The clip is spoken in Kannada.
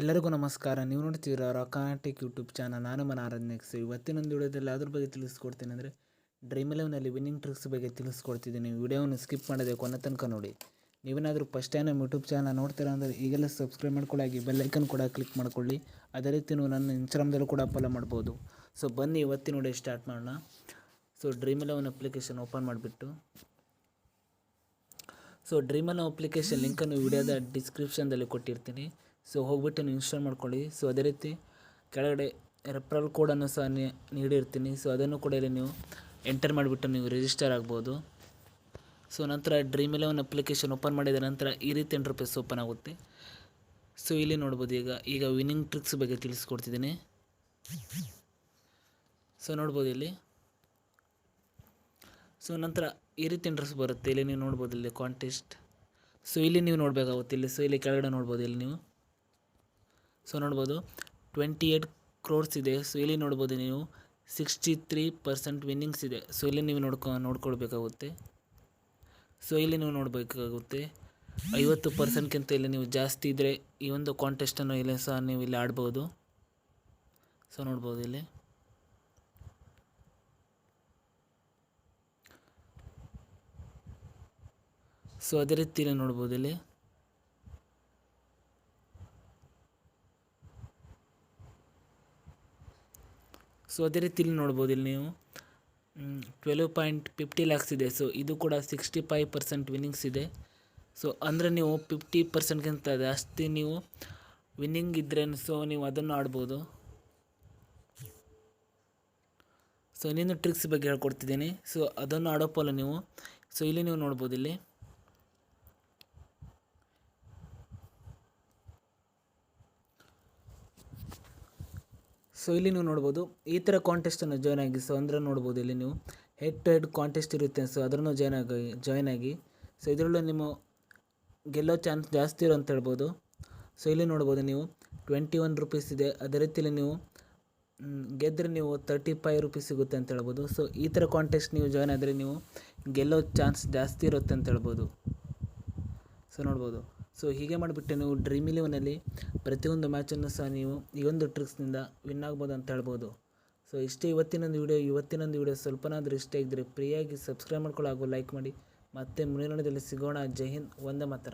ಎಲ್ಲರಿಗೂ ನಮಸ್ಕಾರ. ನೀವು ನೋಡ್ತಿದ್ದೀರಾ ರಾಕಾಟಿಕ್ ಯೂಟ್ಯೂಬ್ ಚಾನಲ್. ನಾನು ಮನಾರನ್ನೆಕ್ಸ್. ಇವತ್ತಿನೊಂದು ವಿಡಿಯೋದಲ್ಲಿ ಅದ್ರ ಬಗ್ಗೆ ತಿಳಿಸ್ಕೊಡ್ತೀನಿ. ಅಂದರೆ ಡ್ರೀಮ್ 11ನಲ್ಲಿ ವಿನ್ನಿಂಗ್ ಟ್ರಿಕ್ಸ್ ಬಗ್ಗೆ ತಿಳಿಸ್ಕೊಡ್ತಿದ್ದೀನಿ. ವಿಡಿಯೋವನ್ನು ಸ್ಕಿಪ್ ಮಾಡೋದೇ ಕೊನೆ ತನಕ ನೋಡಿ. ನೀವೇನಾದರೂ ಫಸ್ಟ್ ಟೈಮ್ ನಮ್ಮ ಯೂಟ್ಯೂಬ್ ಚಾನಲ್ ನೋಡ್ತೀರಾ ಅಂದರೆ ಈಗಲೇ ಸಬ್ಸ್ಕ್ರೈಬ್ ಮಾಡ್ಕೊಳ್ಳಿ, ಬೆಲ್ಲೈಕನ್ ಕೂಡ ಕ್ಲಿಕ್ ಮಾಡ್ಕೊಳ್ಳಿ. ಅದೇ ರೀತಿ ನೀವು ನನ್ನ ಇನ್ಸ್ಟಾಗ್ರಾಮ್ದಲ್ಲೂ ಕೂಡ ಫಾಲೋ ಮಾಡ್ಬೋದು. ಸೊ ಬನ್ನಿ ಇವತ್ತಿನ ವಿಡಿಯೋ ಸ್ಟಾರ್ಟ್ ಮಾಡೋಣ. ಸೊ ಡ್ರೀಮ್ 11 ಅಪ್ಲಿಕೇಶನ್ ಓಪನ್ ಮಾಡಿಬಿಟ್ಟು, ಸೊ ಡ್ರೀಮ್ 11 ಅಪ್ಲಿಕೇಶನ್ ಲಿಂಕನ್ನು ವಿಡಿಯೋದ ಡಿಸ್ಕ್ರಿಪ್ಷನ್ದಲ್ಲಿ ಕೊಟ್ಟಿರ್ತೀನಿ. ಸೊ ಹೋಗ್ಬಿಟ್ಟು ನೀವು ಇನ್ಸ್ಟಾಲ್ ಮಾಡ್ಕೊಳ್ಳಿ. ಸೊ ಅದೇ ರೀತಿ ಕೆಳಗಡೆ ರೆಫರಲ್ ಕೋಡನ್ನು ಸಹ ನೀಡಿರ್ತೀನಿ. ಸೊ ಅದನ್ನು ಕೂಡ ಇಲ್ಲಿ ನೀವು ಎಂಟರ್ ಮಾಡಿಬಿಟ್ಟು ನೀವು ರಿಜಿಸ್ಟರ್ ಆಗ್ಬೋದು. ಸೊ ನಂತರ ಡ್ರೀಮ್ 11 ಅಪ್ಲಿಕೇಶನ್ ಓಪನ್ ಮಾಡಿದ ನಂತರ ಈ ರೀತಿ ಇಂಟರ್ಫೇಸ್ ಓಪನ್ ಆಗುತ್ತೆ. ಸೊ ಇಲ್ಲಿ ನೋಡ್ಬೋದು, ಈಗ ವಿನ್ನಿಂಗ್ ಟ್ರಿಕ್ಸ್ ಬಗ್ಗೆ ತಿಳಿಸ್ಕೊಡ್ತಿದ್ದೀನಿ. ಸೊ ನೋಡ್ಬೋದು ಇಲ್ಲಿ. ಸೊ ನಂತರ ಈ ರೀತಿ ಇಂಟ್ರೆಸ್ಟ್ ಬರುತ್ತೆ. ಇಲ್ಲಿ ನೀವು ನೋಡ್ಬೋದು, ಇಲ್ಲಿ ಕಾಂಟೆಸ್ಟ್. ಸೊ ಇಲ್ಲಿ ನೀವು ನೋಡಬೇಕಾಗುತ್ತೆ ಇಲ್ಲಿ. ಸೊ ಇಲ್ಲಿ ಕೆಳಗಡೆ ನೋಡ್ಬೋದು ಇಲ್ಲಿ ನೀವು. ಸೊ ನೋಡ್ಬೋದು 28 crores ಇದೆ. ಸೊ ಇಲ್ಲಿ ನೋಡ್ಬೋದು ನೀವು 63% ವಿನ್ನಿಂಗ್ಸ್ ಇದೆ. ಸೊ ಇಲ್ಲಿ ನೀವು ನೋಡ್ಕೊಳ್ಬೇಕಾಗುತ್ತೆ. ಸೊ ಇಲ್ಲಿ ನೀವು ನೋಡಬೇಕಾಗುತ್ತೆ 50%ಕ್ಕಿಂತ ಇಲ್ಲಿ ನೀವು ಜಾಸ್ತಿ ಇದ್ದರೆ ಈ ಒಂದು ಕಾಂಟೆಸ್ಟನ್ನು ಇಲ್ಲಿ ಸಹ ನೀವು ಇಲ್ಲಿ ಆಡ್ಬೋದು. ಸೊ ನೋಡ್ಬೋದು ಇಲ್ಲಿ. ಸೊ ಅದೇ ರೀತಿ ಇಲ್ಲಿ ನೋಡ್ಬೋದು ಇಲ್ಲಿ. ಸೊ ಅದೇ ರೀತಿ ಇಲ್ಲಿ ನೋಡ್ಬೋದು ಇಲ್ಲಿ ನೀವು 12.50 lakhs ಇದೆ. ಸೊ ಇದು ಕೂಡ 65% ವಿನ್ನಿಂಗ್ಸ್ ಇದೆ. ಸೊ ಅಂದರೆ ನೀವು 50%ಗಿಂತ ಜಾಸ್ತಿ ನೀವು ವಿನ್ನಿಂಗ್ ಇದ್ದರೆ ಸೊ ನೀವು ಅದನ್ನು ಆಡ್ಬೋದು. ಸೊ ಇನ್ನೊಂದು ಟ್ರಿಕ್ಸ್ ಬಗ್ಗೆ ಹೇಳ್ಕೊಡ್ತಿದ್ದೀನಿ. ಸೊ ಅದನ್ನು ಆಡೋಪ್ಪಲ್ಲ ನೀವು. ಸೊ ಇಲ್ಲಿ ನೀವು ನೋಡ್ಬೋದು ಇಲ್ಲಿ. ಸೊ ಇಲ್ಲಿ ನೀವು ನೋಡ್ಬೋದು ಈ ಥರ ಕಾಂಟೆಸ್ಟನ್ನು ಜಾಯ್ನ್ ಆಗಿ. ಸೊ ಅಂದರೆ ನೋಡ್ಬೋದು ಇಲ್ಲಿ ನೀವು ಹೆಡ್ ಟು ಹೆಡ್ ಕಾಂಟೆಸ್ಟ್ ಇರುತ್ತೆ. ಸೊ ಅದನ್ನು ಜಾಯ್ನ್ ಆಗಿ. ಸೊ ಇದರಲ್ಲೂ ನಿಮ್ಮ ಗೆಲ್ಲೋ ಚಾನ್ಸ್ ಜಾಸ್ತಿ ಇರೋ ಅಂತ ಹೇಳ್ಬೋದು. ಸೊ ಇಲ್ಲಿ ನೋಡ್ಬೋದು ನೀವು 21 rupees ಇದೆ. ಅದೇ ರೀತಿಯಲ್ಲಿ ನೀವು ಗೆದ್ದರೆ ನೀವು 35 rupees ಸಿಗುತ್ತೆ ಅಂತ ಹೇಳ್ಬೋದು. ಸೊ ಈ ಥರ ಕಾಂಟೆಸ್ಟ್ ನೀವು ಜಾಯ್ನ್ ಆದರೆ ನೀವು ಗೆಲ್ಲೋ ಚಾನ್ಸ್ ಜಾಸ್ತಿ ಇರುತ್ತೆ ಅಂತ ಹೇಳ್ಬೋದು. ಸೊ ನೋಡ್ಬೋದು. ಸೊ ಹೀಗೆ ಮಾಡಿಬಿಟ್ಟು ನೀವು ಡ್ರೀಮ್ 11ನಲ್ಲಿ ಪ್ರತಿಯೊಂದು ಮ್ಯಾಚನ್ನು ಸಹ ನೀವು ಈ ಒಂದು ಟ್ರಿಕ್ಸ್ನಿಂದ ವಿನ್ ಆಗ್ಬೋದು ಅಂತ ಹೇಳ್ಬೋದು. ಸೊ ಇಷ್ಟೇ ಇವತ್ತಿನೊಂದು ವಿಡಿಯೋ ಸ್ವಲ್ಪನಾದರೂ ಇಷ್ಟ ಇದ್ದರೆ ಫ್ರೀಯಾಗಿ ಸಬ್ಸ್ಕ್ರೈಬ್ ಮಾಡ್ಕೊಳ್ಳೋ ಹಾಗೂ ಲೈಕ್ ಮಾಡಿ. ಮತ್ತೆ ಮುಂದಿನ ವಿಡಿಯೋದಲ್ಲಿ ಸಿಗೋಣ. ಜೈ ಹಿಂದ್, ವಂದೇ ಮಾತರಂ.